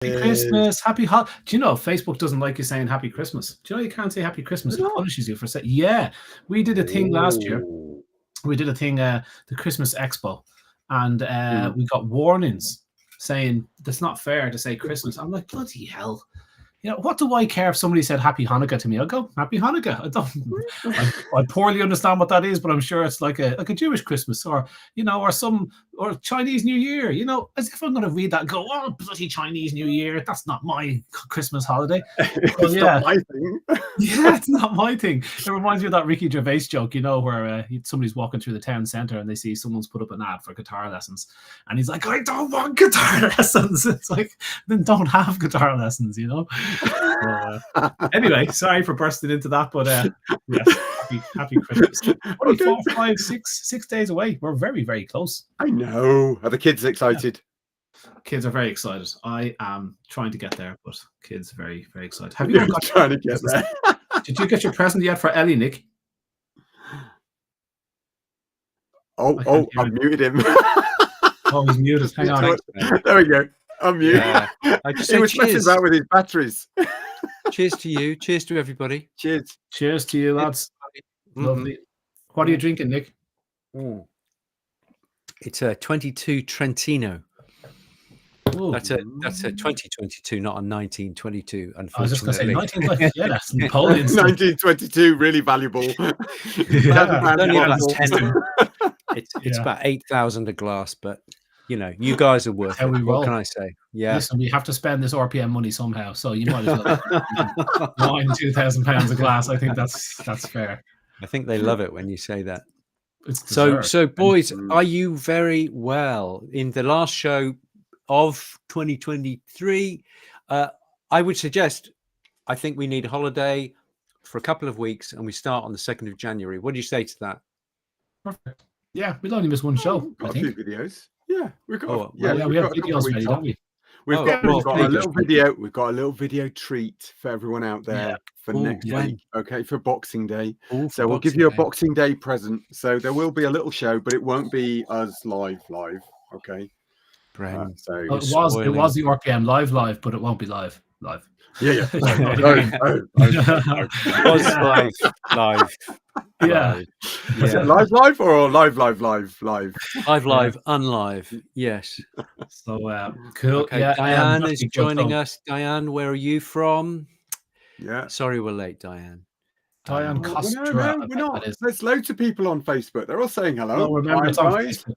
Happy Christmas, happy Do you know Facebook doesn't like you saying Happy Christmas? Do you know you can't say Happy Christmas? It punishes you for saying. Yeah, we did a thing last year. We did a thing, the Christmas Expo, and we got warnings saying that's not fair to say Christmas. I'm like, bloody hell. You know, what do I care if somebody said Happy Hanukkah to me? I'll go, Happy Hanukkah. I poorly understand what that is, but I'm sure it's like a Jewish Christmas or Chinese New Year, as if I'm going to read that and go, oh, bloody Chinese New Year. That's not my Christmas holiday. It's not my thing. Yeah, it's not my thing. It reminds me of that Ricky Gervais joke, where somebody's walking through the town centre and they see someone's put up an ad for guitar lessons. And he's like, I don't want guitar lessons. It's like, then don't have guitar lessons, Anyway, sorry for bursting into that, but yes, happy Christmas. Only 4, 5, 6 days away. We're very, very close. I know. Are the kids excited? Kids are very excited. I am trying to get there, but kids are very, very excited. Have you trying to get there? Did you get your present yet for Ellie, Nick? Oh, I muted him. Oh, he's muted. Hang on. There we go. I'm muted. Yeah. He was messing about with his batteries. Cheers to you. Cheers to everybody. Cheers. Cheers to you, lads. Lovely. What are you drinking, Nick? It's a 22 Trentino. Ooh. That's a 2022, not a 1922. Unfortunately, I was just going to say 1922. Yeah, that's Napoleon. 1922, really valuable. It's about 8,000 a glass, but you guys are worth it. What can I say? Yeah. Listen, we have to spend this RPM money somehow, so you might as well wine £2,000 a glass. I think that's fair. I think they love it when you say that. So boys, are you very well? In the last show of 2023, I would suggest, I think we need a holiday for a couple of weeks, and we start on the 2nd of January. What do you say to that? Perfect. Yeah, we'll only miss one show. We've got a few videos. Yeah, we've got. we have videos ready, don't we? We've got a little video. We've got a little video treat for everyone out there for next week. Okay, for Boxing Day. So we'll give you a Boxing Day present. So there will be a little show, but it won't be us live. Okay. So it was the RPM live, but it won't be live. Yeah. It was live. Yeah. Was it live or live? Live, unlive. Yes. So cool. Okay, yeah, Diane is joining us. Diane, where are you from? Yeah. Sorry, we're late, Diane. Diane Costa. No, we're not. There's loads of people on Facebook. They're all saying hello. Oh, remember, it's on Facebook.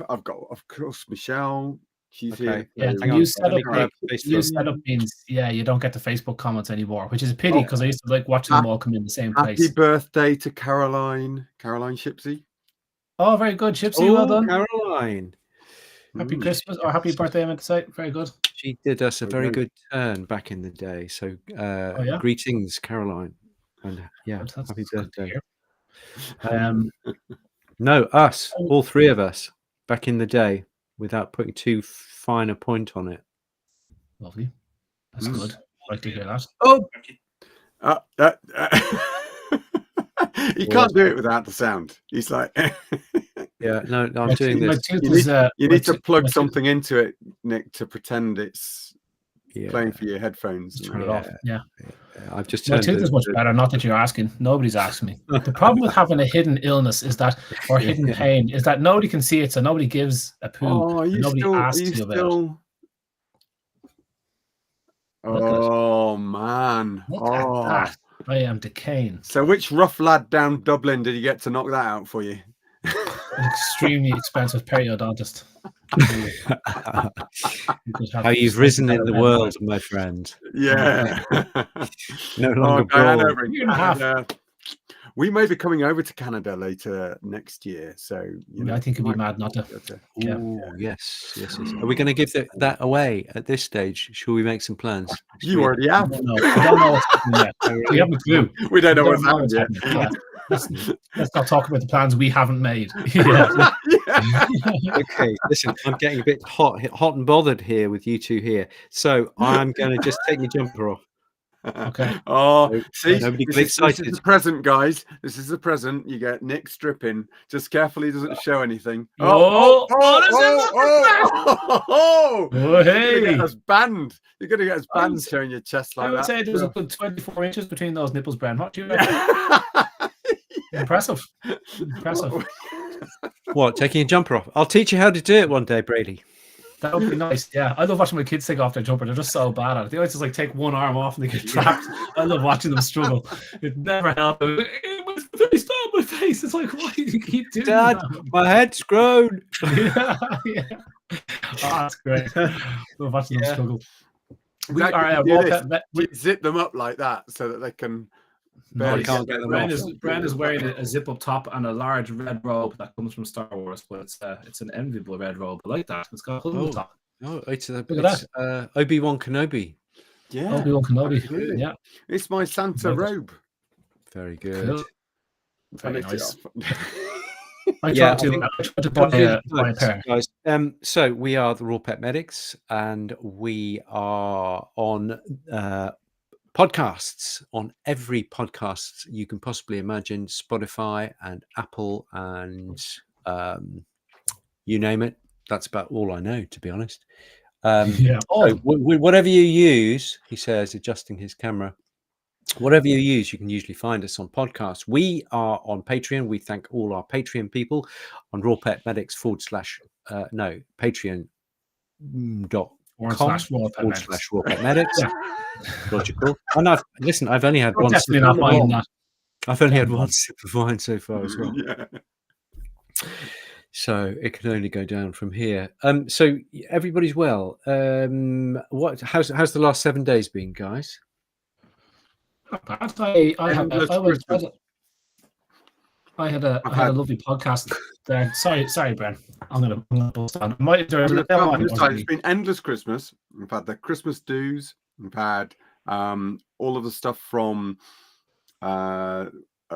I've got, of course, Michelle. She's here. Yeah, you set up means you don't get the Facebook comments anymore, which is a pity because I used to like watching them all come in the same place. Happy birthday to Caroline Shipsy. Oh, very good, Shipsy. Well done, Caroline. Happy Christmas or happy birthday, I meant to say. Very good. She did us a very good turn back in the day. So greetings, Caroline. And happy birthday. No, us, all three of us back in the day, without putting too fine a point on it. Lovely. That's good. I'd like to hear that. He can't do it without the sound. He's like... No, I'm doing this. You need to plug something into it, Nick, to pretend it's playing for your headphones. Turn it off. Yeah. I've just my tooth is much better. Not that you're asking. Nobody's asking me. The problem with having a hidden illness or hidden pain is that nobody can see it, so nobody gives a poo. Nobody asks you about it. Oh man! Look at that. I am decaying. So, which rough lad down Dublin did you get to knock that out for you? An extremely expensive periodontist. How you've risen in the world, my friend. Yeah. No longer we may be coming over to Canada later next year, so I think it'd be mad not to. Yes. Are we going to give that away at this stage? Shall we make some plans? You already have. We don't know what's happening yet. We haven't a clue. We don't know what's happening yet. Yeah. Let's not talk about the plans we haven't made. Okay, listen, I'm getting a bit hot and bothered here with you two here. So I'm going to just take your jumper off. Okay. Oh, see, nobody this get is excited. the present, guys. This is the present. You get Nick stripping. Just carefully, doesn't show anything. Oh, You're gonna get hey! us banned. You're gonna get us banned showing your chest like I would that. say there's a good 24 inches between those nipples, Bren. What do you reckon? Impressive. What, taking a jumper off? I'll teach you how to do it one day, Brady. That would be nice. Yeah, I love watching my kids take off their jumper. They're just so bad at it. They always just like take one arm off and they get trapped. I love watching them struggle. It never helps. My face, stop my face. It's like, why do you keep doing Dad, that? my head's grown. Yeah. Oh, that's great. I love watching them struggle. We are we zip them up like that so that they can. Bren is wearing a zip-up top and a large red robe that comes from Star Wars, but it's an enviable red robe. I like that. It's got a hood top. Oh, it's Obi-Wan Kenobi. Yeah, Obi-Wan Kenobi. Absolutely. Yeah, it's my Santa robe. Very good. Cool. Very nice. I tried to buy a pair. Guys. So we are the Raw Pet Medics, and we are on podcasts, on every podcast you can possibly imagine, Spotify and Apple and you name it. That's about all I know, to be honest. So whatever you use, he says, adjusting his camera, whatever you use, you can usually find us on podcasts. We are on Patreon. We thank all our Patreon people on Raw Pet Medics Patreon.com /Raw Pet Medics. Logical. And I've only had one. Definitely not buying that. I've only had one sip of wine so far as well. Yeah. So it can only go down from here. So everybody's well. How's the last 7 days been, guys? I had a lovely podcast there. Sorry, Bren. I'm gonna bust on. It's been endless Christmas. We've had the Christmas do's. We've had all of the stuff from at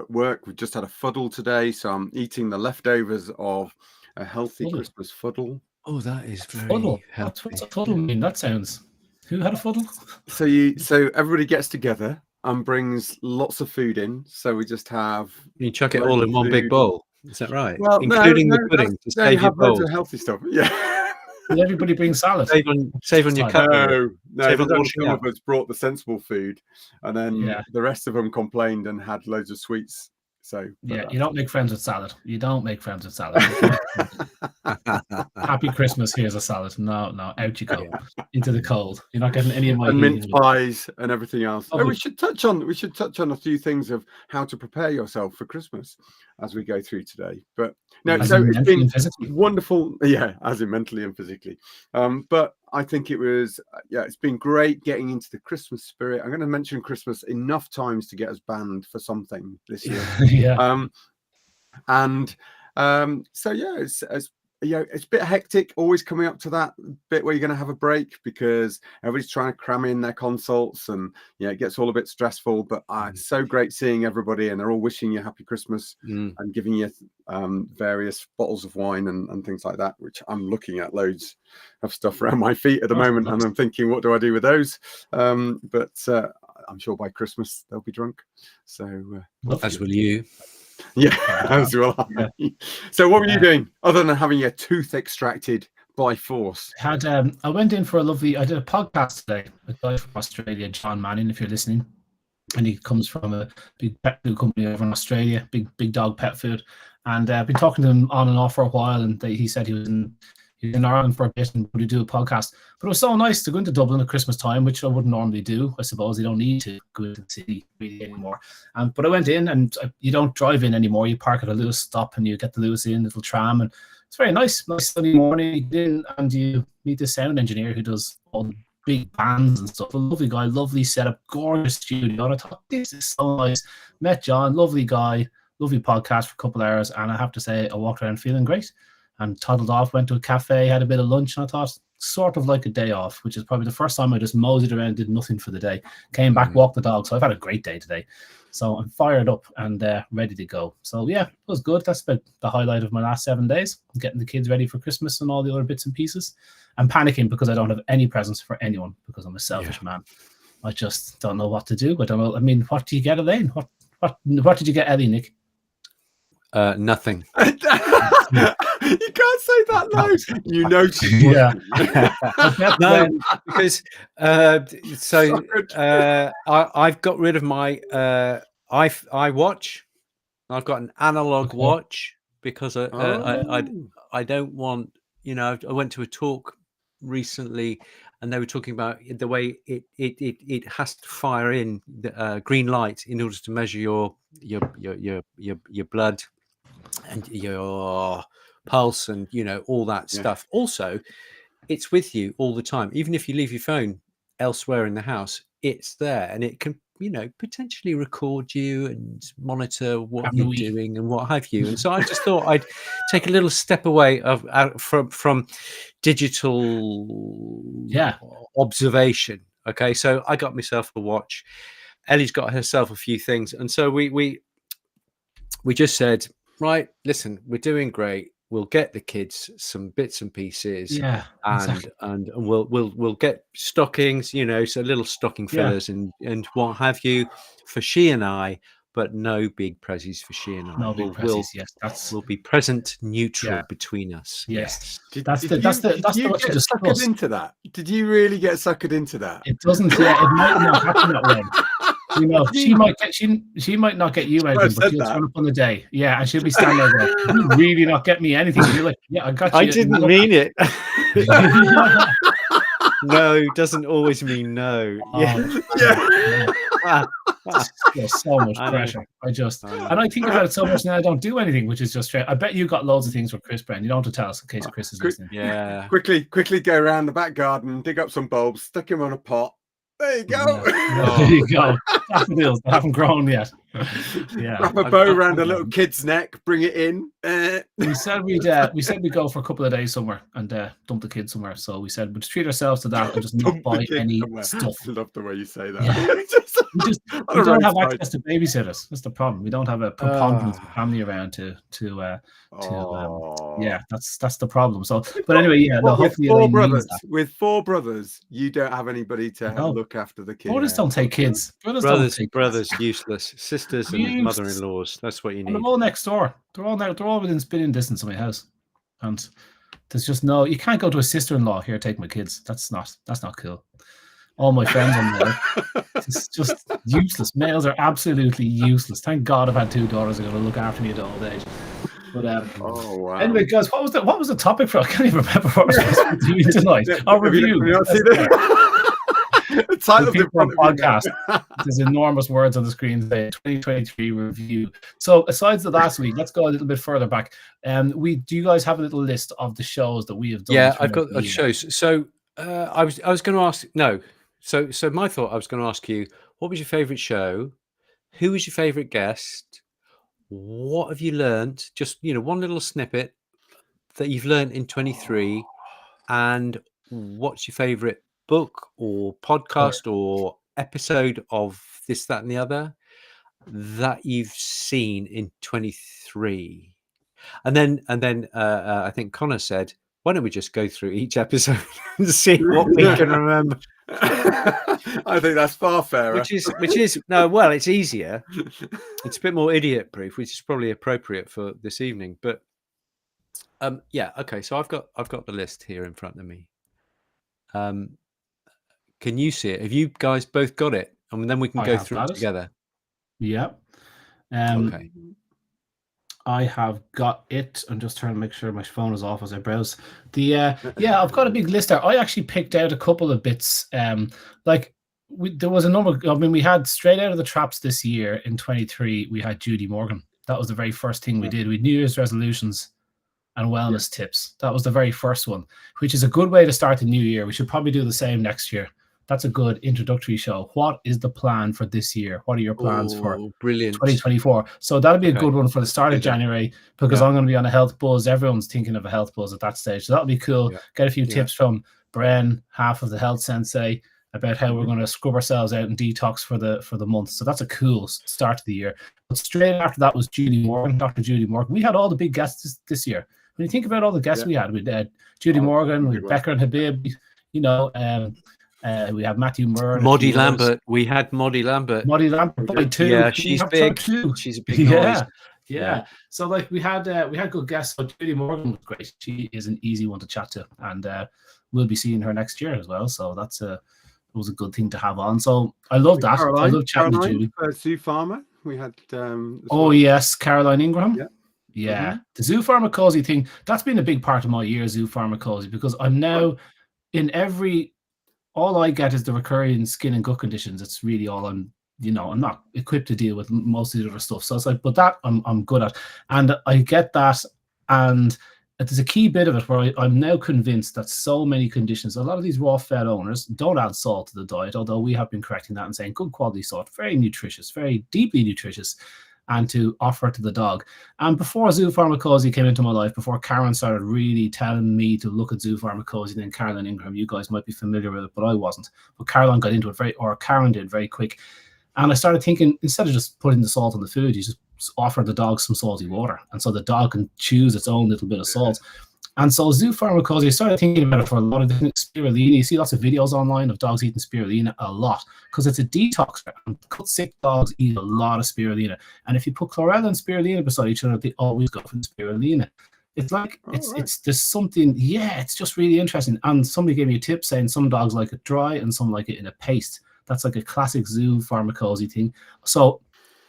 work. We just had a fuddle today, so I'm eating the leftovers of a healthy Christmas fuddle. Oh, that is very fuddle. healthy. What's a fuddle mean? That sounds. Who had a fuddle? So everybody gets together and brings lots of food in. So we just have. You chuck it all in one big bowl. Is that right? Well, including the pudding. To save your bowl. Healthy stuff. Yeah. Everybody brings salad. Save on your cup. No. Some of us brought the sensible food, and then the rest of them complained and had loads of sweets. So you don't make friends with salad. You don't make friends with salad. Happy Christmas. Here's a salad. No, out you go into the cold. You're not getting any of my and mince pies and everything else. We should touch on a few things of how to prepare yourself for Christmas as we go through today. But no, so it's been wonderful. Yeah, as in mentally and physically. But I think it's been great getting into the Christmas spirit. I'm going to mention Christmas enough times to get us banned for something this year. It's a bit hectic always coming up to that bit where you're going to have a break because everybody's trying to cram in their consults and it gets all a bit stressful, but it's so great seeing everybody and they're all wishing you happy Christmas and giving you various bottles of wine and things like that, which I'm looking at loads of stuff around my feet at the moment and I'm thinking, what do I do with those? But I'm sure by Christmas they'll be drunk. So as will you. Yeah, as well. Yeah. So what were you doing other than having your tooth extracted by force? I went in for I did a podcast today with a guy from Australia, John Manning, if you're listening. And he comes from a big pet food company over in Australia, big dog pet food. And I've been talking to him on and off for a while, and he said he was in Ireland for a bit and would do a podcast. But it was so nice to go into Dublin at Christmas time, which I wouldn't normally do. I suppose you don't need to go into the city really anymore. But I went in, and you don't drive in anymore. You park at a Lewis stop, and you get the Lewis in little tram, and it's very nice. Nice sunny morning. You get in, and you meet the sound engineer who does all the big bands and stuff. A lovely guy, lovely setup, gorgeous studio. And I thought, this is so nice. Met John, lovely guy, lovely podcast for a couple of hours, and I have to say, I walked around feeling great. And toddled off, went to a cafe, had a bit of lunch, and I thought, sort of like a day off, which is probably the first time I just moseyed around, did nothing for the day. Came back, walked the dog. So I've had a great day today. So I'm fired up and ready to go. So yeah, it was good. That's been the highlight of my last 7 days, getting the kids ready for Christmas and all the other bits and pieces. I'm panicking because I don't have any presents for anyone because I'm a selfish man. I just don't know what to do. I don't know. I mean, what do you get, Elaine? What did you get, Ellie, Nick? Nothing. You can't say that loud. You know she wasn't. No, because I've got rid of my iWatch. I've got an analog watch because I don't want, you know, I went to a talk recently and they were talking about the way it has to fire in the green light in order to measure your blood and your pulse and, you know, all that stuff. Also, it's with you all the time. Even if you leave your phone elsewhere in the house, it's there and it can, you know, potentially record you and monitor what you're doing and what have you. And so I just thought I'd take a little step away from digital observation. Okay, so I got myself a watch. Ellie's got herself a few things, and so we just said, right, listen, we're doing great. We'll get the kids some bits and pieces, and we'll get stockings, you know, so little stocking fillers and what have you for she and I, but no big prezzies for she and I. No big prezzies. We'll be present neutral between us. Yes, Did that's you what get suckered into that? Did you really get suckered into that? It doesn't. Yeah, it might not happen that way. You know, she might not get you anything, but she'll turn up on the day. Yeah, and she'll be standing there. You really not get me anything. You're like, yeah, I got you. I didn't mean it. No doesn't always mean no. There's so much pressure. And I think about it so much now. I don't do anything, which is just straight. I bet you got loads of things for Chris, Brand. You don't have to tell us in case Chris is listening. Yeah. Quickly go around the back garden, dig up some bulbs, stick them on a pot. There you go. There you go. Daffodils, they haven't grown yet. Yeah. Wrap a bow around a little kid's neck, bring it in. We said we'd go for a couple of days somewhere and dump the kids somewhere. So we said we'd treat ourselves to that and just not buy any stuff. I love the way you say that. We don't have access to babysitters. That's the problem. We don't have a preponderance of family around to that's the problem. So, but anyway, hopefully with four brothers, you don't have anybody to look after the kids. Brothers don't take kids. Brothers useless. Sisters and mother-in-laws. That's what you need. They're all next door. They're all within spitting distance of my house, and there's just no. You can't go to a sister-in-law here. Take my kids. That's not cool. All my friends on there. It's just useless. Males are absolutely useless. Thank God I've had two daughters who are going to look after me at old age. But anyway, guys, what was the topic for? I can't even remember what we're supposed to do tonight. Our review. The title of the podcast. There's enormous words on the screen today. 2023 review. So, aside from last week, let's go a little bit further back. Do you guys have a little list of the shows that we have done? Yeah, I've got the shows. So, I was going to ask. No. So my thought, I was going to ask you, what was your favorite show? Who was your favorite guest? What have you learned? Just, you know, one little snippet that you've learned in 23, and what's your favorite book or podcast or episode of this, that, and the other that you've seen in 23? And then I think Conor said, why don't we just go through each episode and see what we can remember? I think that's far fairer. Which is no, well, it's easier. It's a bit more idiot proof, which is probably appropriate for this evening. But okay. So I've got the list here in front of me. Can you see it? Have you guys both got it? And then we can go through it together. Yeah. Okay. I have got it. I'm just trying to make sure my phone is off as I browse. I've got a big list there. I actually picked out a couple of bits. There was a number. I mean, we had straight out of the traps this year in 23. We had Judy Morgan. That was the very first thing we did. We had New Year's resolutions and wellness tips. That was the very first one, which is a good way to start the new year. We should probably do the same next year. That's a good introductory show. What is the plan for this year? What are your plans for 2024? So that'll be a good one for the start of January, because I'm going to be on a health buzz. Everyone's thinking of a health buzz at that stage. So that'll be cool. Get a few tips from Bren, half of the health sensei, about how we're going to scrub ourselves out and detox for the month. So that's a cool start to the year. But straight after that was Judy Morgan, Dr. Judy Morgan. We had all the big guests this year. When you think about all the guests we had Judy Morgan, we had Becker and Habib, We have Matthew Murray. Maudie Lambert. We had Maudie Lambert. Maudie Lambert by two. Yeah, she's big. She's a big noise. Yeah. So like we had good guests. So Judy Morgan was great. She is an easy one to chat to, and we'll be seeing her next year as well. So it was a good thing to have on. So I love that. I love chatting to Judy. Zoo Farmer. We had. Yes, Caroline Ingram. Yeah. The zoo pharmacology thing, that's been a big part of my year, zoo pharmacology, because I'm now in all I get is the recurring skin and gut conditions. It's really all I'm not equipped to deal with most of the other stuff. So it's like, but that I'm good at. And I get that. And there's a key bit of it where I'm now convinced that so many conditions, a lot of these raw fed owners don't add salt to the diet, although we have been correcting that and saying good quality salt, very nutritious, very deeply nutritious, and to offer it to the dog. And before zoo pharmacology came into my life, before Karen started really telling me to look at zoo pharmacology, then Caroline Ingram, you guys might be familiar with it, but I wasn't. But Caroline got into it Karen did very quick. And I started thinking, instead of just putting the salt on the food, you just offer the dog some salty water. And so the dog can choose its own little bit of salt. And so zoo pharmacology, I started thinking about it for a lot of different spirulina. You see lots of videos online of dogs eating spirulina a lot because it's a detox. And cut sick dogs eat a lot of spirulina. And if you put chlorella and spirulina beside each other, they always go for the spirulina. It's like, there's something, it's just really interesting. And somebody gave me a tip saying some dogs like it dry and some like it in a paste. That's like a classic zoo pharmacology thing. So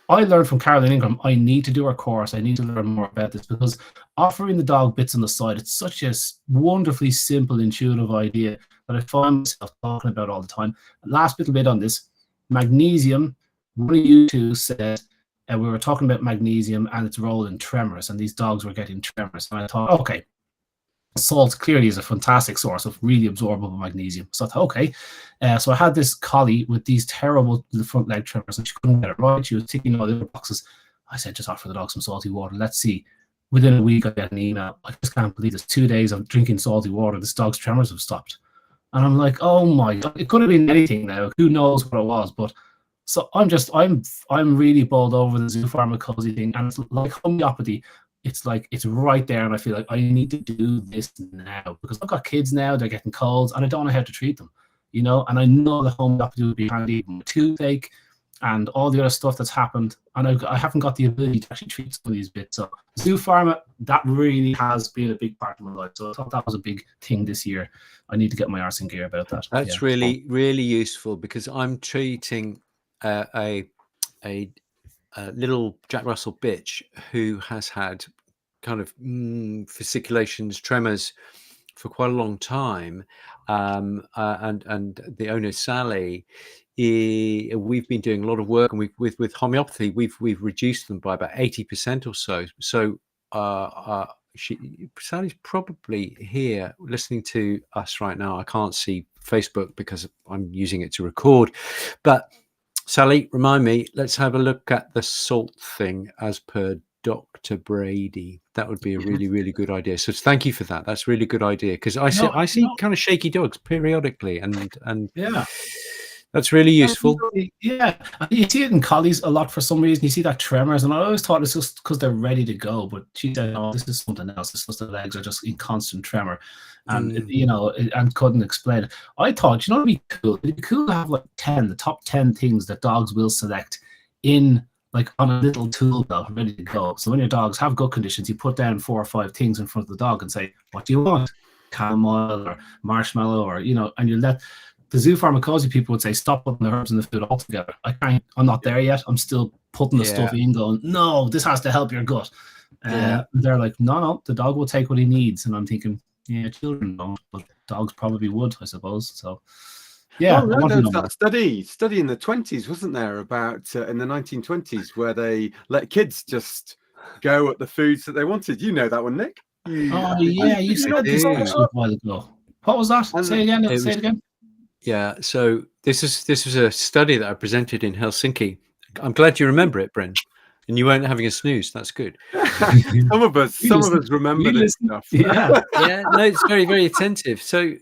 I learned from Caroline Ingram, I need to do her course. I need to learn more about this because offering the dog bits on the side, it's such a wonderfully simple, intuitive idea that I find myself talking about all the time. Last little bit on this, magnesium. One of you two said, we were talking about magnesium and its role in tremors, and these dogs were getting tremors. And I thought, okay, salt clearly is a fantastic source of really absorbable magnesium. So I thought, okay. So I had this collie with these terrible front leg tremors, and she couldn't get it right. She was ticking all the other boxes. I said, just offer the dog some salty water. Let's see. Within a week, I get an email. I just can't believe this. 2 days of drinking salty water, this dog's tremors have stopped. And I'm like, oh my God, it could have been anything now. Who knows what it was? But so I'm really bowled over the zoo pharmacology thing. And it's like homeopathy. It's like, it's right there. And I feel like I need to do this now because I've got kids now, they're getting colds and I don't know how to treat them, and I know the homeopathy would be handy with toothache and all the other stuff that's happened. And I haven't got the ability to actually treat some of these bits. So zoo pharma, that really has been a big part of my life. So I thought that was a big thing this year. I need to get my arse in gear about that. That's really, really useful because I'm treating a little Jack Russell bitch who has had kind of fasciculations, tremors for quite a long time. And the owner, Sally, we've been doing a lot of work, and with homeopathy, we've reduced them by about 80% or so. So Sally's probably here listening to us right now. I can't see Facebook because I'm using it to record, but Sally, remind me, let's have a look at the salt thing as per Dr. Brady. That would be a really, really good idea. So thank you for that. That's a really good idea because I see kind of shaky dogs periodically, and yeah, that's really useful. Yeah, you see it in collies a lot for some reason. You see that tremors, and I always thought it's just because they're ready to go. But she said, no, this is something else. It's just the legs are just in constant tremor, and and couldn't explain it. I thought, it'd be cool. It'd be cool to have like the top 10 things that dogs will select in like on a little tool belt ready to go. So when your dogs have gut conditions, you put down 4 or 5 things in front of the dog and say, what do you want? Chamomile or marshmallow, or and you let the zoo pharmacology people would say, stop putting the herbs in the food altogether. I'm not there yet. I'm still putting the stuff in going, no, this has to help your gut. They're like, no, the dog will take what he needs. And I'm thinking, yeah, children don't, but dogs probably would, I suppose. So, yeah. There was that study in the 20s, wasn't there, about in the 1920s, where they let kids just go at the foods that they wanted. You know that one, Nick? You said this a while ago. What was that? Say it again. Yeah, so this was a study that I presented in Helsinki. I'm glad you remember it, Bryn, and you weren't having a snooze. That's good. some of us remember this stuff. Yeah, no, it's very, very attentive. So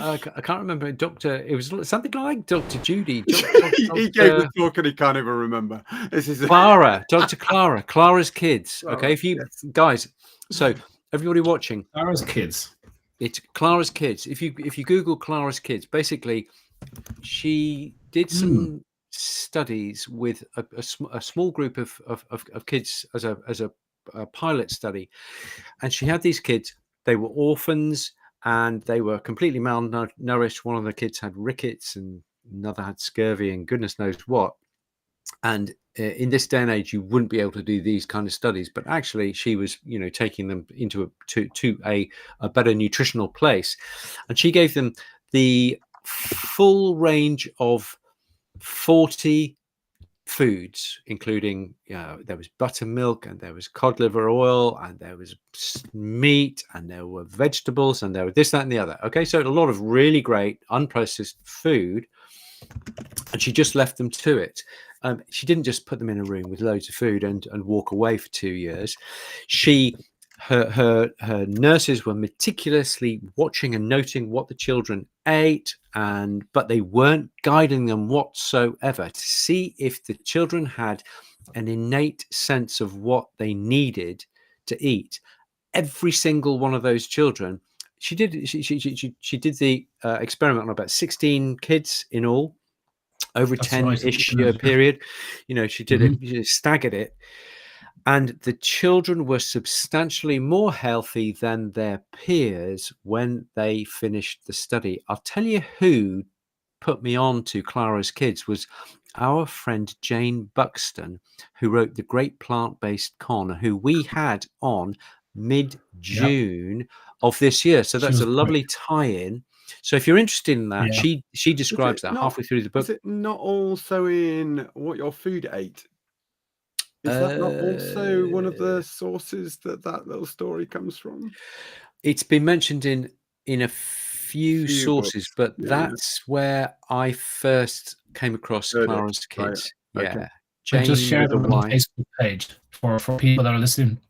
I can't remember. It was something like Dr. Judy. He gave the talk and he can't even remember. This is Dr. Clara's kids. Okay, if you guys, so everybody watching, Clara's kids. It's Clara's kids. If you Google Clara's kids, basically she did some studies with a small group of kids as a pilot study, and she had these kids. They were orphans and they were completely malnourished. One of the kids had rickets and another had scurvy and goodness knows what. And in this day and age, you wouldn't be able to do these kind of studies. But actually, she was, taking them into a better nutritional place, and she gave them the full range of 40 foods, including there was buttermilk and there was cod liver oil and there was meat and there were vegetables and there were this, that, and the other. Okay, so a lot of really great unprocessed food, and she just left them to it. She didn't just put them in a room with loads of food and walk away for 2 years. Her nurses were meticulously watching and noting what the children ate, but they weren't guiding them whatsoever to see if the children had an innate sense of what they needed to eat. Every single one of those children, she did the experiment on about 16 kids in all over 10-ish year period. She did it, she staggered it. And the children were substantially more healthy than their peers when they finished the study. I'll tell you who put me on to Clara's Kids was our friend Jane Buxton, who wrote The Great Plant-Based Con, who we had on mid-June of this year. So that's a lovely tie-in. So if you're interested in that, she describes that halfway through the book. Is it not also in What Your Food Ate? Is that not also one of the sources that little story comes from? It's been mentioned in a few sources, but that's where I first came across Clara's Kids. Right. Yeah. Okay. I just shared it on the Facebook page for people that are listening.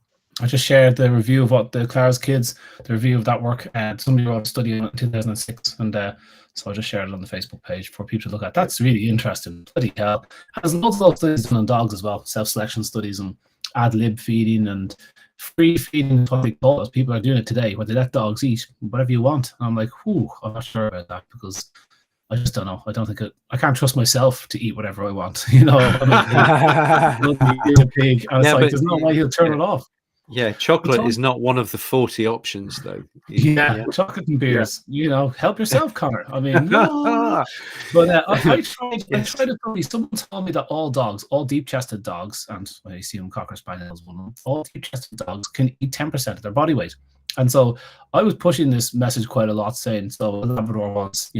I just shared the review of what the Clara's Kids, the review of that work. Somebody wrote a study in 2006, and so I just shared it on the Facebook page for people to look at. That's really interesting. Bloody hell. There's lots of studies done on dogs as well, self-selection studies and ad lib feeding and free feeding, what they call it. People are doing it today, where they let dogs eat whatever you want. And I'm like, I'm not sure about that, because I just don't know. I don't think I can't trust myself to eat whatever I want. I'm a pig, and it's like there's no way he'll turn it off. Yeah, chocolate is not one of the 40 options, though. Chocolate and beers. Help yourself, Conor. I mean, no. But I tried to tell you. Someone told me that all dogs, all deep-chested dogs, and I see them Cocker Spaniels, all deep-chested dogs can eat 10% of their body weight. And so I was pushing this message quite a lot, saying, so a Labrador wants,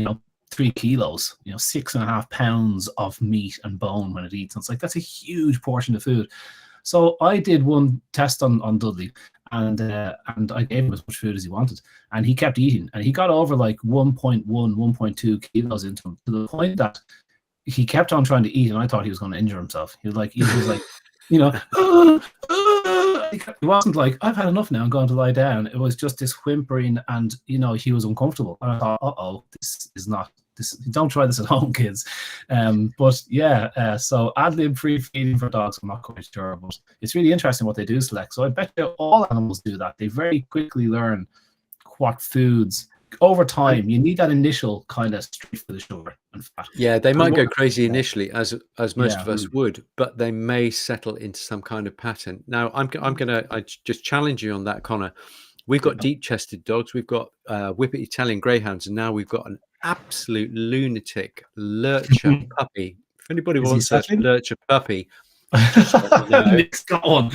3 kilos, 6.5 pounds of meat and bone when it eats. And it's like, that's a huge portion of food. So I did one test on Dudley, and I gave him as much food as he wanted, and he kept eating, and he got over like 1.1, 1.2 kilos into him, to the point that he kept on trying to eat, and I thought he was going to injure himself. He was like, he wasn't like, I've had enough now, I'm going to lie down. It was just this whimpering, and he was uncomfortable. And I thought, this is not. Don't try this at home, kids. So ad lib free feeding for dogs, I'm not quite sure, but it's really interesting what they do select. So I bet you all animals do that. They very quickly learn what foods over time. You need that initial kind of street for the sugar and fat. Yeah, they might go crazy initially, as most of us would, but they may settle into some kind of pattern. Now, I just challenge you on that, Conor. We've got deep-chested dogs. We've got Whippet Italian Greyhounds, and now we've got an absolute lunatic lurcher puppy. If anybody wants a lurcher puppy, Nick's gone.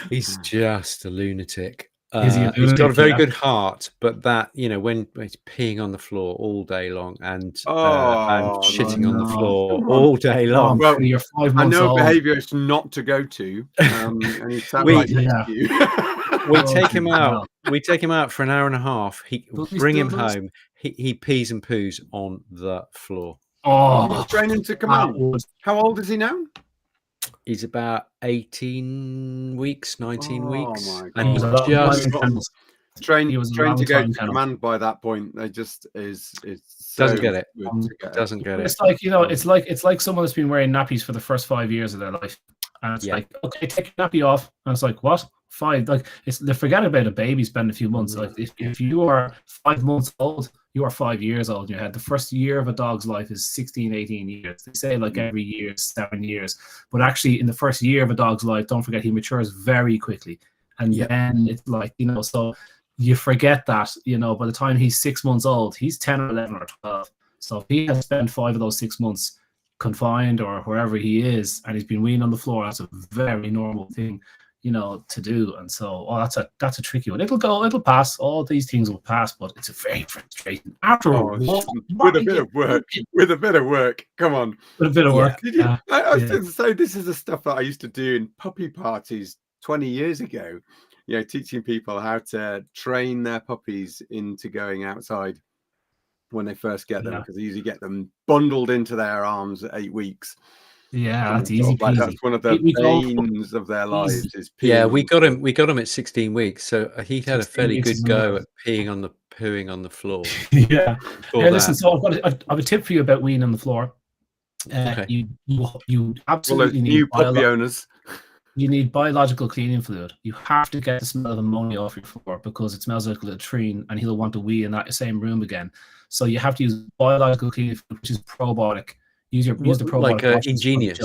He's just a lunatic. He's got a very good heart, but that, when he's peeing on the floor all day long and shitting on the floor all day long. Well, you're 5 months old. I know behaviour is not to go to, and he sounds like you. We take him out. We take him out for an hour and a half. Bring him home. He pees and poos on the floor. He's training to come out. How old is he now? He's about 18 weeks, 19 weeks. My God. And he's just trained to go to command by that point. They just doesn't get it. Doesn't get it. It's like, it's like someone that's been wearing nappies for the first 5 years of their life. And it's like, okay, take your nappy off. And it's like, what? 5. Like forget about a baby spending a few months. Like if you are 5 months old, you are 5 years old in your head. The first year of a dog's life is 16, 18 years. They say like every year is 7 years, but actually in the first year of a dog's life, don't forget he matures very quickly, and then it's like, you know, so you forget that, you know, by the time he's 6 months old, he's 10 or 11 or 12. So if he has spent 5 of those 6 months confined or wherever he is, and he's been weaned on the floor, that's a very normal thing, you know, to do. And so that's a tricky one. It'll pass. All these things will pass, but it's a very frustrating after with a bit of work. Come on, with a bit of work. I was going to say, this is the stuff that I used to do in puppy parties 20 years ago. You know, teaching people how to train their puppies into going outside when they first get them, because they usually get them bundled into their arms at 8 weeks. Yeah, that's easy peasy. Like, that's one of the pains of their lives is peeing. Yeah, we got him at 16 weeks, so he had a fairly good go at pooing on the floor. Yeah. Hey, listen, so I have a tip for you about weaning on the floor. You absolutely need puppy owners. You need biological cleaning fluid. You have to get the smell of ammonia off your floor, because it smells like a latrine, and he'll want to wee in that same room again. So you have to use biological cleaning fluid, which is probiotic. Use the probiotic, like Ingenious.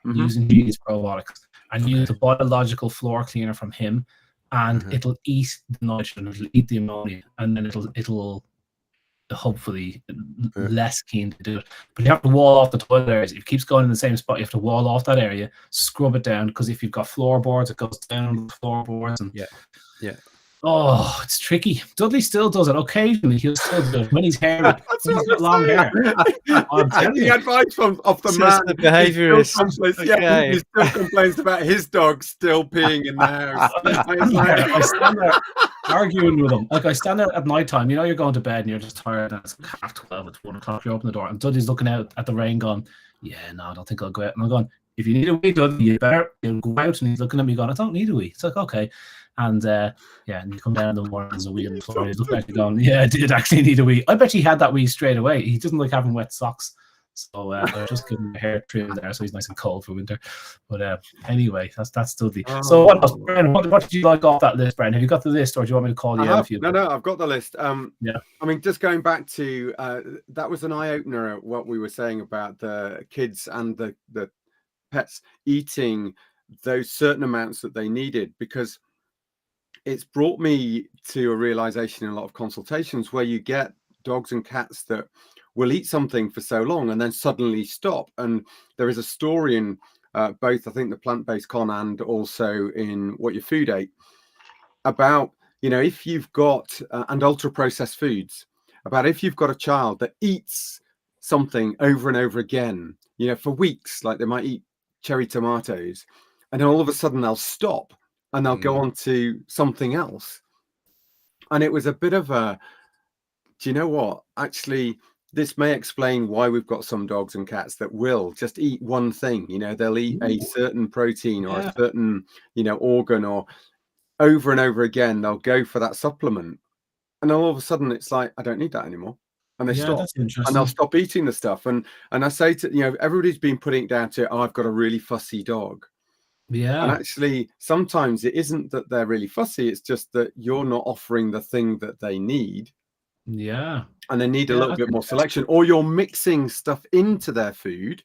Use Ingenious probiotics, and use the biological floor cleaner from him, and it'll eat the nitrogen, it'll eat the ammonia, and then it'll hopefully less keen to do it. But you have to wall off the toilet areas. If it keeps going in the same spot, you have to wall off that area, scrub it down, because if you've got floorboards, it goes down the floorboards. And oh, it's tricky. Dudley still does it occasionally. He'll still do it when he's hairy. He's got long hair. I'm telling you. Advice off the man. The behaviourist. He still complains about his dog still peeing in the house. I stand there arguing with him. Like, I stand there at night time. You know, you're going to bed and you're just tired, and it's 12:30, it's 1 o'clock. You open the door, and Dudley's looking out at the rain, going, "Yeah, no, I don't think I'll go out." And I'm going, "If you need a wee, Dudley, you better go out." And he's looking at me, going, "I don't need a wee." It's like, okay. And and you come down in the morning, there's a wee on the floor. He's looking at you going, "Yeah, I did actually need a wee." I bet he had that wee straight away. He doesn't like having wet socks. So they're just giving him a hair trim there, so he's nice and cold for winter. But anyway, that's Dudley. So what else, Brian? What did you like off that list, Brian? Have you got the list, or do you want me to call you out? No, I've got the list. I mean, just going back to that was an eye opener. What we were saying about the kids and the pets eating those certain amounts that they needed, because it's brought me to a realization in a lot of consultations where you get dogs and cats that will eat something for so long and then suddenly stop. And there is a story in both, I think, the plant-based con and also in What Your Food Ate, about, you know, if you've got and ultra-processed foods, about if you've got a child that eats something over and over again, you know, for weeks, like they might eat cherry tomatoes, and then all of a sudden they'll stop and they'll go on to something else. And it was a bit of a, do you know what? Actually, this may explain why we've got some dogs and cats that will just eat one thing. You know, they'll eat a certain protein or a certain, you know, organ, or over and over again, they'll go for that supplement. And then all of a sudden it's like, I don't need that anymore. And they stop, and they'll stop eating the stuff. And I say to, you know, everybody's been putting it down to, oh, I've got a really fussy dog. Yeah. And actually, sometimes it isn't that they're really fussy. It's just that you're not offering the thing that they need. Yeah. And they need a little bit more selection, or you're mixing stuff into their food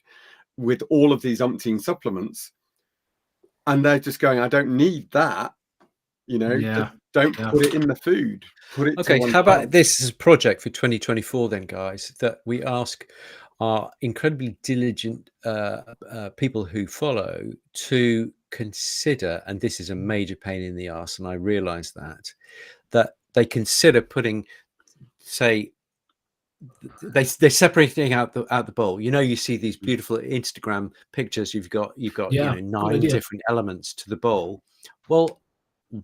with all of these umpteen supplements. And they're just going, I don't need that. You know, don't put it in the food. Put it. Okay. How about this as a project for 2024 then, guys, that we ask our incredibly diligent people who follow to consider, and this is a major pain in the arse, and I realize that they consider putting, say, they're separating out the bowl. You know, you see these beautiful Instagram pictures. You've got you know, 9 different elements to the bowl. Well,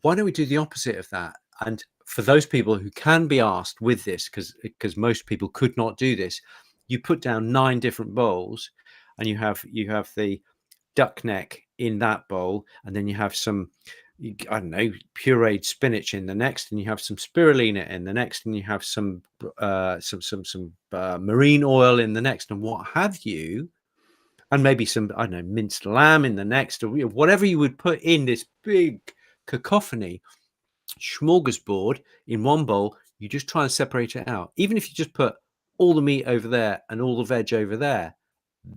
why don't we do the opposite of that? And for those people who can be asked with this, because most people could not do this, you put down 9 different bowls, and you have the duck neck in that bowl, and then you have some, I don't know, pureed spinach in the next, and you have some spirulina in the next, and you have some marine oil in the next, and what have you, and maybe some, I don't know, minced lamb in the next, or whatever you would put in this big cacophony, smorgasbord in one bowl. You just try and separate it out. Even if you just put all the meat over there and all the veg over there,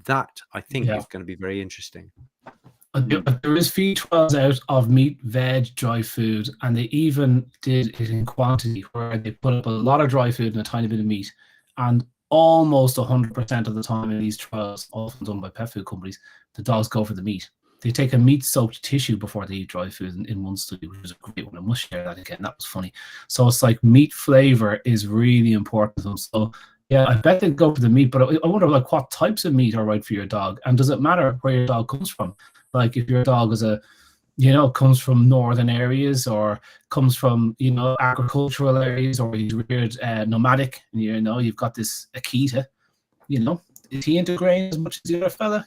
that I think is going to be very interesting. There is feed trials out of meat, veg, dry food, and they even did it in quantity where they put up a lot of dry food and a tiny bit of meat, and almost 100% of the time in these trials, often done by pet food companies, the dogs go for the meat. They take a meat-soaked tissue before they eat dry food in one study, which was a great one. I must share that again. That was funny. So it's like meat flavor is really important to them. So yeah, I bet they'd go for the meat, but I wonder like what types of meat are right for your dog, and does it matter where your dog comes from? Like if your dog is comes from northern areas or comes from, agricultural areas, or he's reared nomadic, and you've got this Akita, is he into grain as much as the other fella?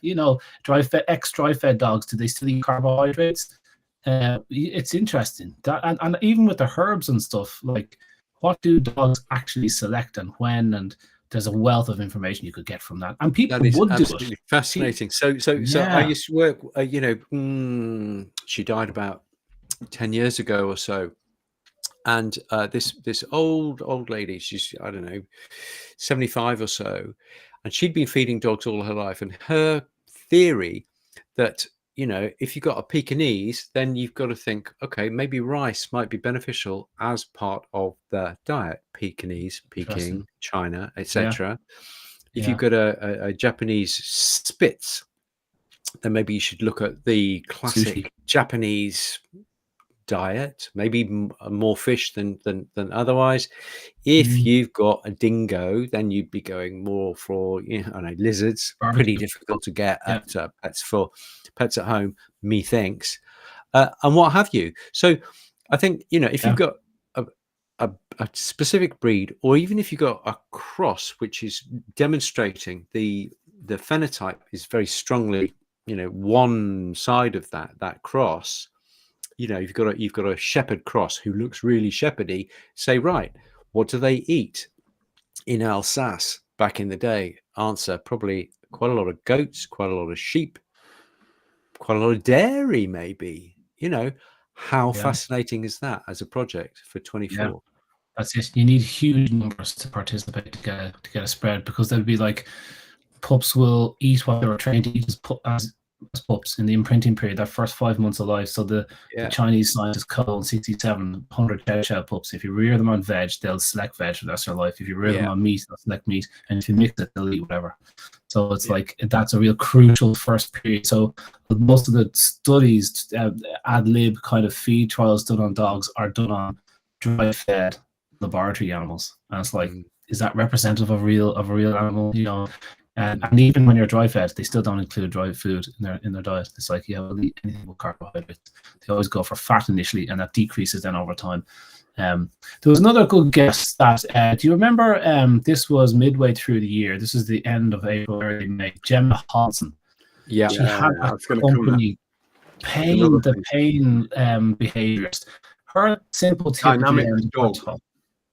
Dry fed dogs, do they still eat carbohydrates? It's interesting that, and even with the herbs and stuff, like what do dogs actually select and when, and there's a wealth of information you could get from that, and people would do it. Fascinating. So I used to work. She died about 10 years ago or so, and this old lady, she's, I don't know, 75 or so, and she'd been feeding dogs all her life, and her theory that, if you've got a Pekingese, then you've got to think, okay, maybe rice might be beneficial as part of the diet. Pekingese, Peking, China, etc. If you've got a Japanese Spitz, then maybe you should look at the classic sushi Japanese diet, maybe more fish than otherwise. If you've got a dingo, then you'd be going more for lizards. Pretty difficult to get at pets at home, methinks, and what have you. So I think if you've got a specific breed, or even if you've got a cross which is demonstrating the phenotype is very strongly one side of that cross, you've got a shepherd cross who looks really shepherdy. Say, right, what do they eat in Alsace back in the day? Answer, probably quite a lot of goats, quite a lot of sheep, quite a lot of dairy, maybe. How fascinating is that as a project for 24? That's it. You need huge numbers to participate to get a spread, because they'll be like, pups will eat what they were trained to eat as pups in the imprinting period, that first 5 months of life. So the Chinese scientist Cole 6700 cow pups, if you rear them on veg, they'll select veg for the rest of their life. If you rear them on meat, they'll select meat, and if you mix it, they'll eat whatever. So it's like, that's a real crucial first period. So most of the studies, ad lib kind of feed trials done on dogs are done on dry fed laboratory animals, and it's like, is that representative of a real animal? And even when you're dry fed, they still don't include dry food in their diet. It's like, we'll eat anything with carbohydrates. They always go for fat initially, and that decreases then over time. There was another good guess that, do you remember, this was midway through the year, this is the end of April, early May, Gemma Hansen. She had a company, pain behaviorist. Her simple tip,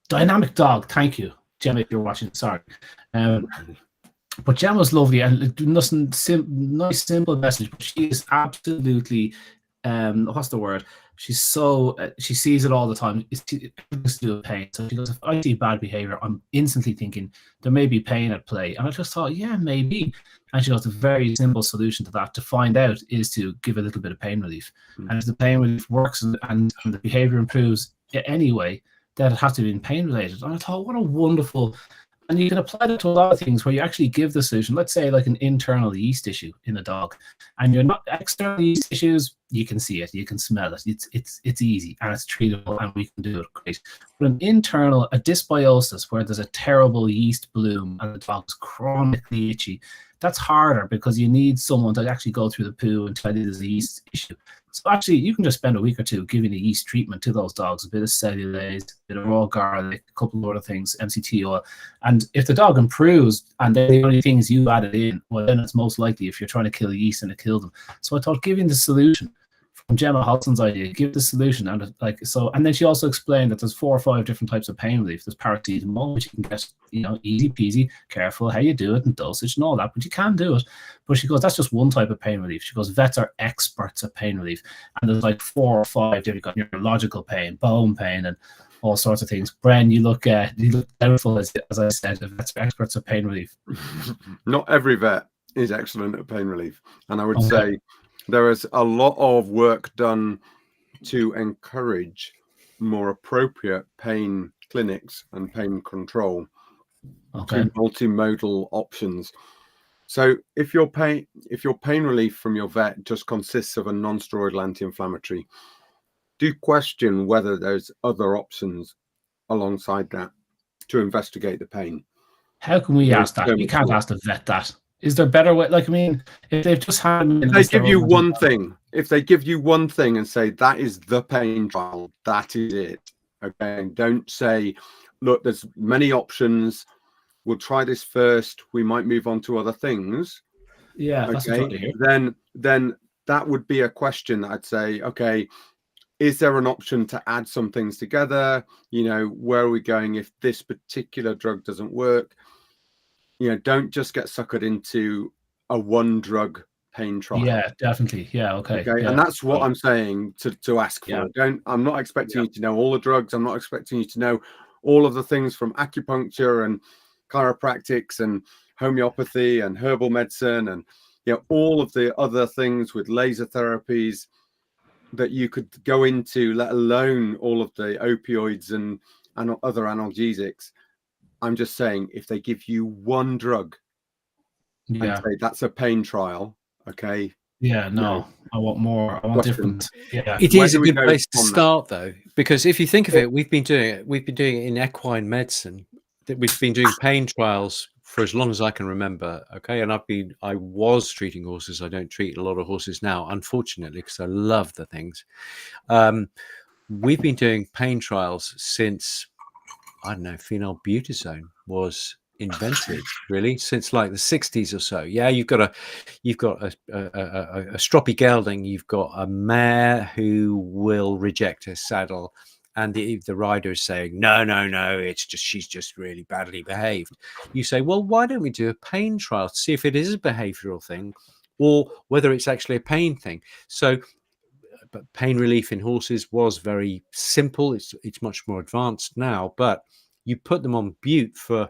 Dynamic Dog. Thank you, Gemma, if you're watching. Sorry. But Gemma's lovely and nice, simple message. But she is absolutely, what's the word? She's so, she sees it all the time. It's to do with pain. So she goes, if I see bad behavior, I'm instantly thinking there may be pain at play. And I just thought, maybe. And she goes, a very simple solution to that, to find out, is to give a little bit of pain relief. And if the pain relief works and the behavior improves anyway, that it has to be pain related. And I thought, what a wonderful. And you can apply that to a lot of things where you actually give the solution. Let's say like an internal yeast issue in a dog, and you're not external yeast issues. You can see it, you can smell it. It's easy and it's treatable, and we can do it great. But an internal, a dysbiosis where there's a terrible yeast bloom and the dog's chronically itchy, that's harder, because you need someone to actually go through the poo and tell you there's a yeast issue. So actually, you can just spend a week or two giving a yeast treatment to those dogs, a bit of cellulase, a bit of raw garlic, a couple of other things, MCT oil. And if the dog improves and they're the only things you added in, well, then it's most likely if you're trying to kill yeast and it killed them. So I thought giving the solution Gemma Hodgson's idea, give the solution, and and then she also explained that there's 4 or 5 different types of pain relief. There's paracetamol, which you can get, easy peasy, careful how you do it and dosage and all that, but you can do it. But she goes, that's just one type of pain relief. She goes, vets are experts at pain relief, and there's like 4 or 5 different. You've got neurological pain, bone pain, and all sorts of things. Bren, you look doubtful, as I said. The vets are experts at pain relief. Not every vet is excellent at pain relief, and I would say there is a lot of work done to encourage more appropriate pain clinics and pain control through multimodal options. So if your pain relief from your vet just consists of a non-steroidal anti-inflammatory, do question whether there's other options alongside that to investigate the pain. How can we ask that? We can't ask the vet that. Is there a better way? Like, I mean, if they've just had... They give you one thing. If they give you one thing and say, that is the pain trial, that is it. Okay. Don't say, look, there's many options. We'll try this first. We might move on to other things. Yeah. Okay. That's totally Then that would be a question that I'd say, okay, is there an option to add some things together? Where are we going if this particular drug doesn't work? Don't just get suckered into a one drug pain trial. Yeah, definitely. Yeah, okay. Yeah. And that's what I'm saying to ask for. I'm not expecting you to know all the drugs. I'm not expecting you to know all of the things from acupuncture and chiropractics and homeopathy and herbal medicine and all of the other things with laser therapies that you could go into, let alone all of the opioids and other analgesics. I'm just saying, if they give you one drug and say that's a pain trial, okay. Yeah, no, I want more. I want different. Yeah, it is a good place to start, though, because if you think of it, we've been doing it in equine medicine. That we've been doing pain trials for as long as I can remember. Okay, and I was treating horses. I don't treat a lot of horses now, unfortunately, because I love the things. We've been doing pain trials since, I don't know, phenylbutazone was invented, really, since like the 60s or so. Yeah, you've got a stroppy gelding, you've got a mare who will reject her saddle, and the rider is saying, no, it's just, she's just really badly behaved. You say, well, why don't we do a pain trial to see if it is a behavioral thing or whether it's actually a pain thing? So, but pain relief in horses was very simple. It's much more advanced now, but you put them on bute for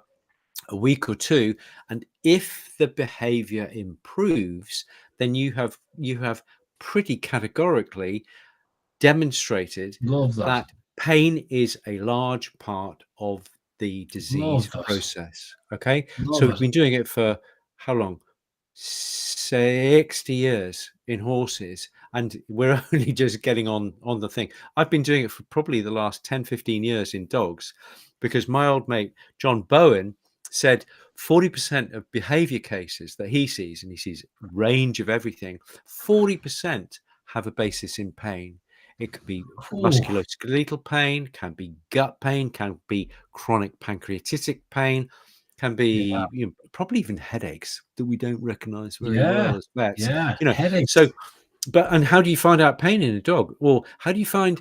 a week or two, and if the behavior improves, then you have pretty categorically demonstrated that pain is a large part of the disease process. Okay. So we've been doing it for how long? 60 years in horses, and we're only just getting on the thing. I've been doing it for probably the last 10-15 years in dogs, because my old mate John Bowen said 40% of behavior cases that he sees, and he sees a range of everything, 40% have a basis in pain. It could be musculoskeletal pain, can be gut pain, can be chronic pancreatitic pain, can be probably even headaches that we don't recognize very well as vets. Headaches. So, and how do you find out pain in a dog? Well, how do you find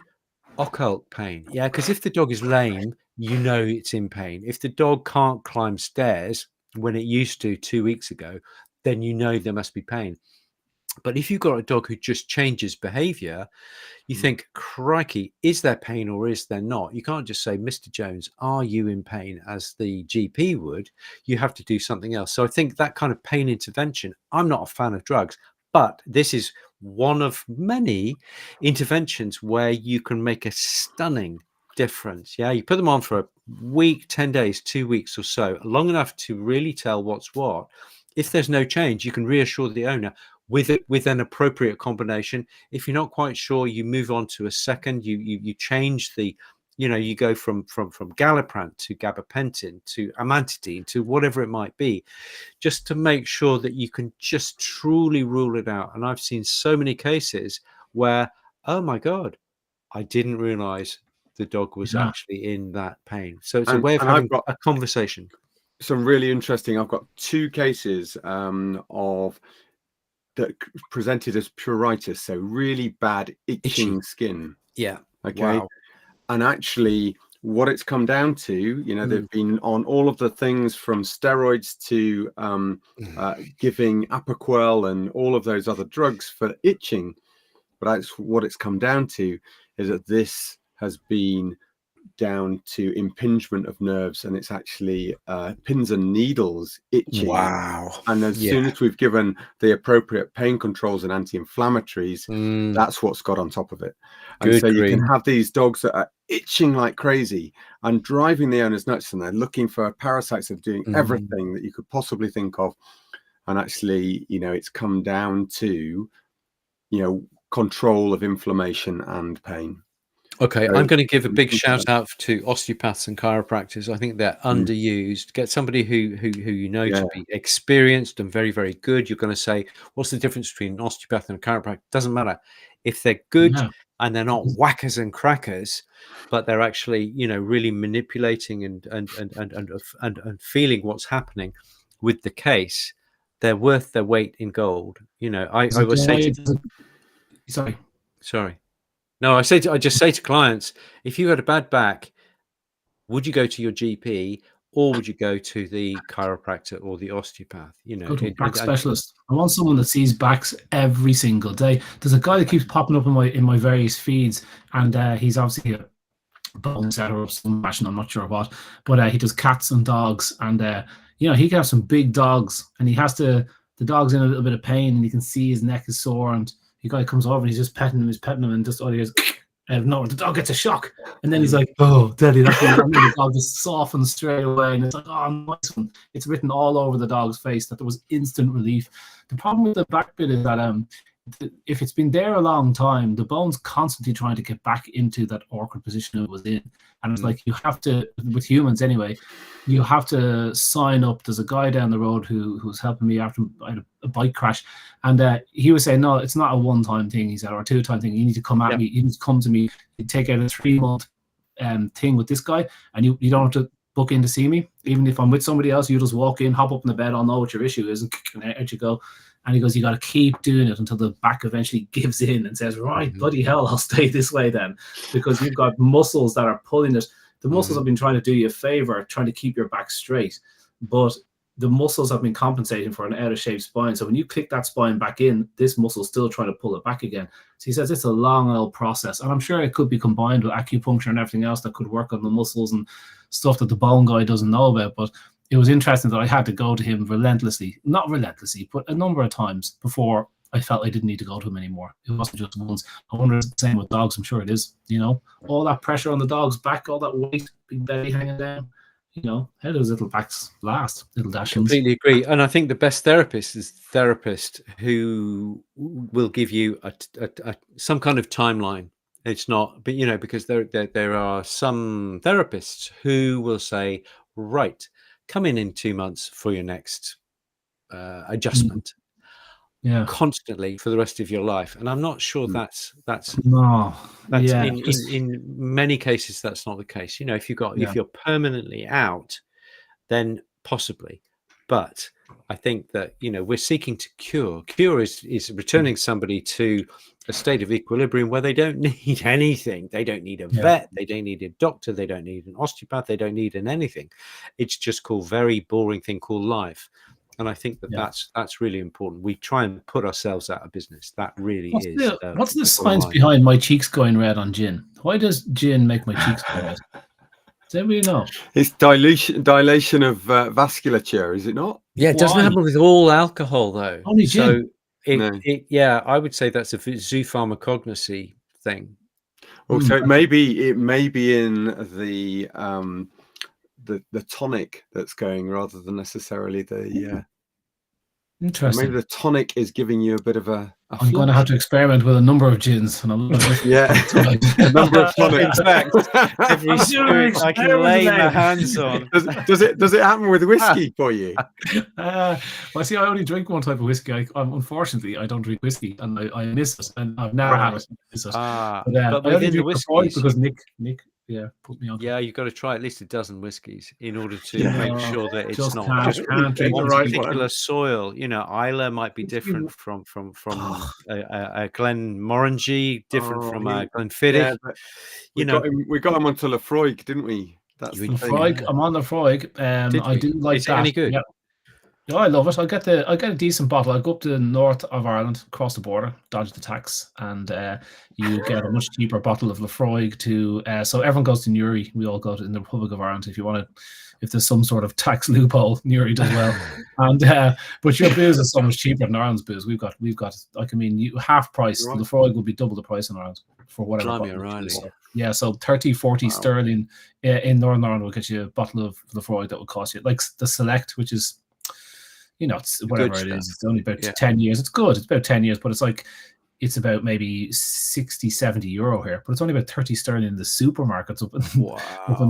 occult pain? Yeah, because if the dog is lame, you know it's in pain. If the dog can't climb stairs when it used to 2 weeks ago, then you know there must be pain. But if you've got a dog who just changes behavior, you think, crikey, is there pain or is there not? You can't just say, Mr. Jones, are you in pain, as the GP would? You have to do something else. So I think that kind of pain intervention, I'm not a fan of drugs, but this is one of many interventions where you can make a stunning difference. Yeah, you put them on for a week, 10 days, 2 weeks or so, long enough to really tell what's what. If there's no change, you can reassure the owner with an appropriate combination. If you're not quite sure, you move on to a second. You change the, you go from Galliprant to gabapentin to amantadine to whatever it might be, just to make sure that you can just truly rule it out. And I've seen so many cases where, oh my God, I didn't realize the dog was actually in that pain. So it's a way of having a conversation. Some really interesting. I've got 2 cases of that presented as pruritus, so really bad itching skin. Yeah. Okay. Wow. And actually, what it's come down to, you know, they've been on all of the things from steroids to giving Apoquel and all of those other drugs for itching. But that's what it's come down to, is that this has been down to impingement of nerves, and it's actually pins and needles itching. Wow. And as soon as we've given the appropriate pain controls and anti-inflammatories, that's what's got on top of it. And so you can have these dogs that are itching like crazy and driving the owners nuts, and they're looking for parasites that are doing everything that you could possibly think of. And actually, you know, it's come down to, you know, control of inflammation and pain. Okay, I'm going to give a big shout out to osteopaths and chiropractors. I think they're underused. Get somebody who you know to be experienced and very, very good. You're going to say, what's the difference between an osteopath and a chiropractor? Doesn't matter. If they're good and they're not whackers and crackers, but they're actually, you know, really manipulating and feeling what's happening with the case, they're worth their weight in gold. You know, I would say sorry. No, I just say to clients, if you had a bad back, would you go to your GP or would you go to the chiropractor or the osteopath? You know, go to a back specialist. I want someone that sees backs every single day. There's a guy that keeps popping up in my various feeds, and he's obviously a bone setter of some fashion. I'm not sure what, but he does cats and dogs, and you know, he can have some big dogs, and the dog's in a little bit of pain, and you can see his neck is sore, and the guy comes over and he's just petting him, and just all he hears no, the dog gets a shock, and then he's like, "Oh, Daddy," that's when the dog just softens straight away, and it's like, "Oh, nice one." It's written all over the dog's face that there was instant relief. The problem with the back bit is that if it's been there a long time, the bone's constantly trying to get back into that awkward position it was in, and it's like you have to, with humans anyway, you have to sign up. There's a guy down the road who's helping me after I had a bike crash, and he was saying, no, it's not a one-time thing, he said, or a two-time thing. You need to come at me. You need to come to me. You take out a 3-month thing with this guy, and you don't have to book in to see me. Even if I'm with somebody else, you just walk in, hop up in the bed, I'll know what your issue is, and out you go. And he goes, you got to keep doing it until the back eventually gives in and says, right, bloody hell, I'll stay this way then, because you've got muscles that are pulling it. The muscles have been trying to do you a favor, trying to keep your back straight, but the muscles have been compensating for an out-of-shape spine. So when you click that spine back in, this muscle's still trying to pull it back again. So he says it's a long old process, and I'm sure it could be combined with acupuncture and everything else that could work on the muscles and stuff that the bone guy doesn't know about. But it was interesting that I had to go to him not relentlessly, but a number of times before I felt I didn't need to go to him anymore. It wasn't just once. I wonder if it's the same with dogs. I'm sure it is. You know, all that pressure on the dog's back, all that weight, big belly hanging down. You know, how do those little backs last? Little dashings. Completely agree. And I think the best therapist is the therapist who will give you some kind of timeline. It's not, but you know, because there are some therapists who will say, right, come in 2 months for your next adjustment. Yeah, constantly for the rest of your life, and I'm not sure that's in many cases that's not the case. You know, if you're permanently out, then possibly, but I think that, you know, we're seeking to cure is returning somebody to a state of equilibrium where they don't need anything. They don't need a vet, they don't need a doctor, they don't need an osteopath, they don't need anything. It's just called very boring thing called life. And I think that's really important. We try and put ourselves out of business. That really is. What's the science behind my cheeks going red on gin? Why does gin make my cheeks go red? Does anybody know? It's dilation of vasculature, is it not? Yeah, it doesn't happen with all alcohol though. Only gin. So I would say that's a zoopharmacognosy thing. Also, it may be in the tonic that's going rather than necessarily the interesting. Maybe the tonic is giving you a bit of a I'm going to have to experiment with a number of gins and a number of tonics. Every spirit I can lay my hands on. Does it happen with whiskey for you? Well, see, I only drink one type of whiskey. Unfortunately, I don't drink whiskey, and I miss it, and I've never had it. But within the whiskey, because Nick Yeah, put me on. Yeah, you've got to try at least a dozen whiskies in order to make sure that it's just not can't drink one the right particular one. soil. You know, Isla might be different from Glenmorangie, different from Glenfiddich. Yeah, but we got him onto Lefroy, didn't we? That's the Lefroy. Yeah. I'm on Lefroy. I do like Is that. it any good? Yeah. Yeah, I love it. I get a decent bottle. I go up to the north of Ireland, across the border, dodge the tax, and you get a much cheaper bottle of Lefroy. So everyone goes to Newry. We all go to in the Republic of Ireland. If there's some sort of tax loophole, Newry does well. And but your booze is so much cheaper than Ireland's booze. We've got like, I mean, half price. Right. Lefroy will be double the price in Ireland for whatever. Blimey, yeah, so 30, 40 sterling in Northern Ireland will get you a bottle of Lefroy that will cost you, like the Select, which is, it's whatever it is. It's only about 10 years. It's good. It's about 10 years, but it's about maybe 60, 70 euro here, but it's only about 30 sterling in the supermarkets up in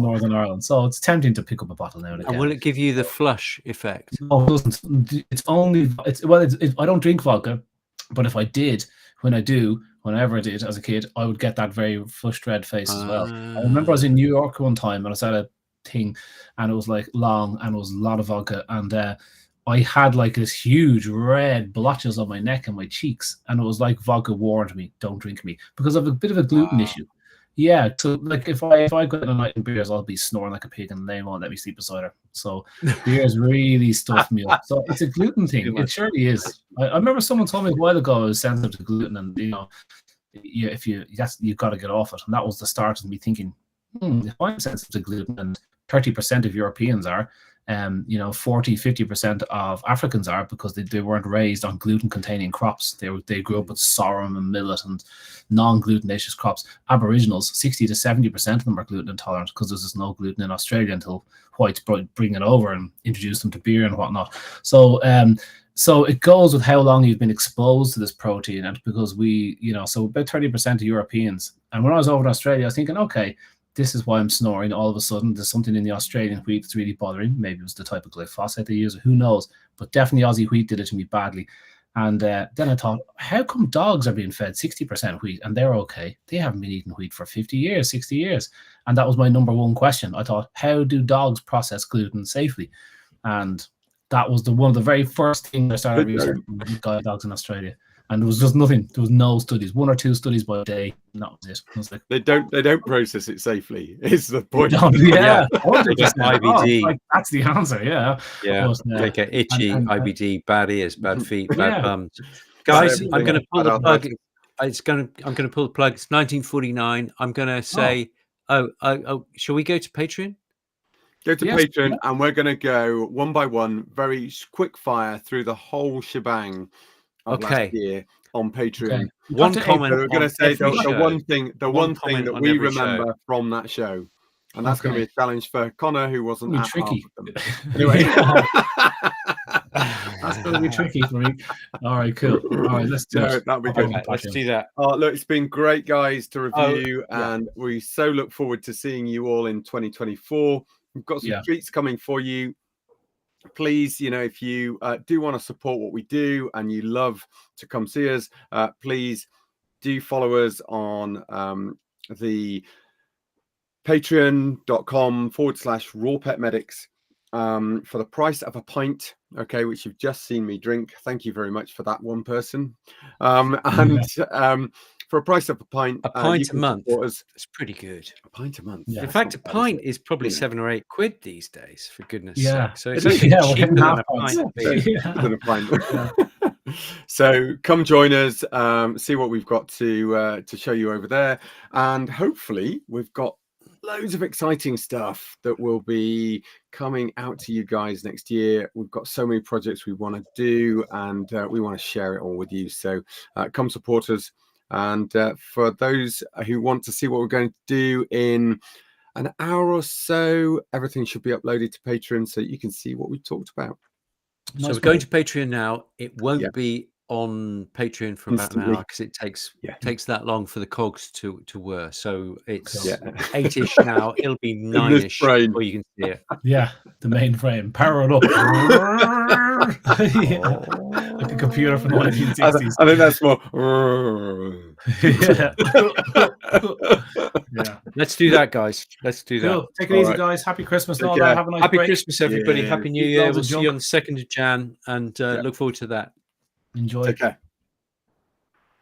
Northern Ireland. So it's tempting to pick up a bottle now and again. And will it give you the flush effect? No, it doesn't. I don't drink vodka, but if I did, whenever I did as a kid, I would get that very flushed red face as well. I remember I was in New York one time and I was at a thing and it was like long and it was a lot of vodka, and I had like this huge red blotches on my neck and my cheeks, and it was like vodka warned me, don't drink me, because I have a bit of a gluten issue. Yeah, so like if I go out a night in beers, I'll be snoring like a pig and they won't let me sleep beside her. So beers really stuffed me up. So it's a gluten thing. It surely is. I remember someone told me a while ago I was sensitive to gluten, and if you've got to get off it. And that was the start of me thinking, if I'm sensitive to gluten, and 30% of Europeans are, 40, 50% of Africans are, because they weren't raised on gluten-containing crops. They grew up with sorghum and millet and non-glutenaceous crops. Aboriginals, 60 to 70% of them are gluten intolerant, because there's just no gluten in Australia until whites bring it over and introduce them to beer and whatnot. So it goes with how long you've been exposed to this protein, and because so about 30% of Europeans. And when I was over in Australia, I was thinking, okay, this is why I'm snoring. All of a sudden, there's something in the Australian wheat that's really bothering. Maybe it was the type of glyphosate they use, who knows? But definitely Aussie wheat did it to me badly. And then I thought, how come dogs are being fed 60% wheat and they're okay? They haven't been eating wheat for 50 years, 60 years. And that was my number one question. I thought, how do dogs process gluten safely? And that was one of the very first things I started researching with guide dogs in Australia. And there was just nothing. There was no studies. 1 or 2 studies by day. And that was it. I was like, they don't process it safely. Is the point? Yeah, IBD. That's the answer. Yeah. Yeah. They get itchy, IBD, bad ears, bad feet, bad bums. Guys, I'm going to pull the plug. I'm going to pull the plug. It's 1949. I'm going to say, shall we go to Patreon? Go to Patreon, and we're going to go one by one, very quick fire through the whole shebang of last year on Patreon. Okay. One comment. We're going to say the one thing that we remember from that show, and that's going to be a challenge for Conor, who wasn't at tricky. Half of them. Anyway, that's going to be tricky for me. All right, cool. All right, let's do it. That'll be good. Let's do that. Look, it's been great, guys, to review, and we so look forward to seeing you all in 2024. We've got some treats coming for you. Please, if you do want to support what we do and you love to come see us, please do follow us on the patreon.com/Raw Pet Medics for the price of a pint, which you've just seen me drink. Thank you very much for that one person. For a price of a pint a month. It's pretty good. A pint a month. Yeah. In fact, a pint is probably £7 or £8 these days, for goodness sake. So it's cheaper than a pint. So come join us, see what we've got to show you over there. And hopefully we've got loads of exciting stuff that will be coming out to you guys next year. We've got so many projects we want to do, and we want to share it all with you. So come support us. And for those who want to see what we're going to do in an hour or so, everything should be uploaded to Patreon so you can see what we talked about. So we're going to Patreon now. It won't be on Patreon for about an hour because it takes that long for the cogs to whir. So it's 8-ish now. It'll be 9-ish before you can see it. Yeah, the mainframe. Power it up. Like a computer from the 1960s. I think that's more. Yeah. Let's do that, guys. Let's do that. Take it easy, guys. Happy Christmas and all that. Have a nice Happy break. Christmas, everybody. Happy New Year. We'll see you on the 2nd of Jan and look forward to that. Enjoy. Take care.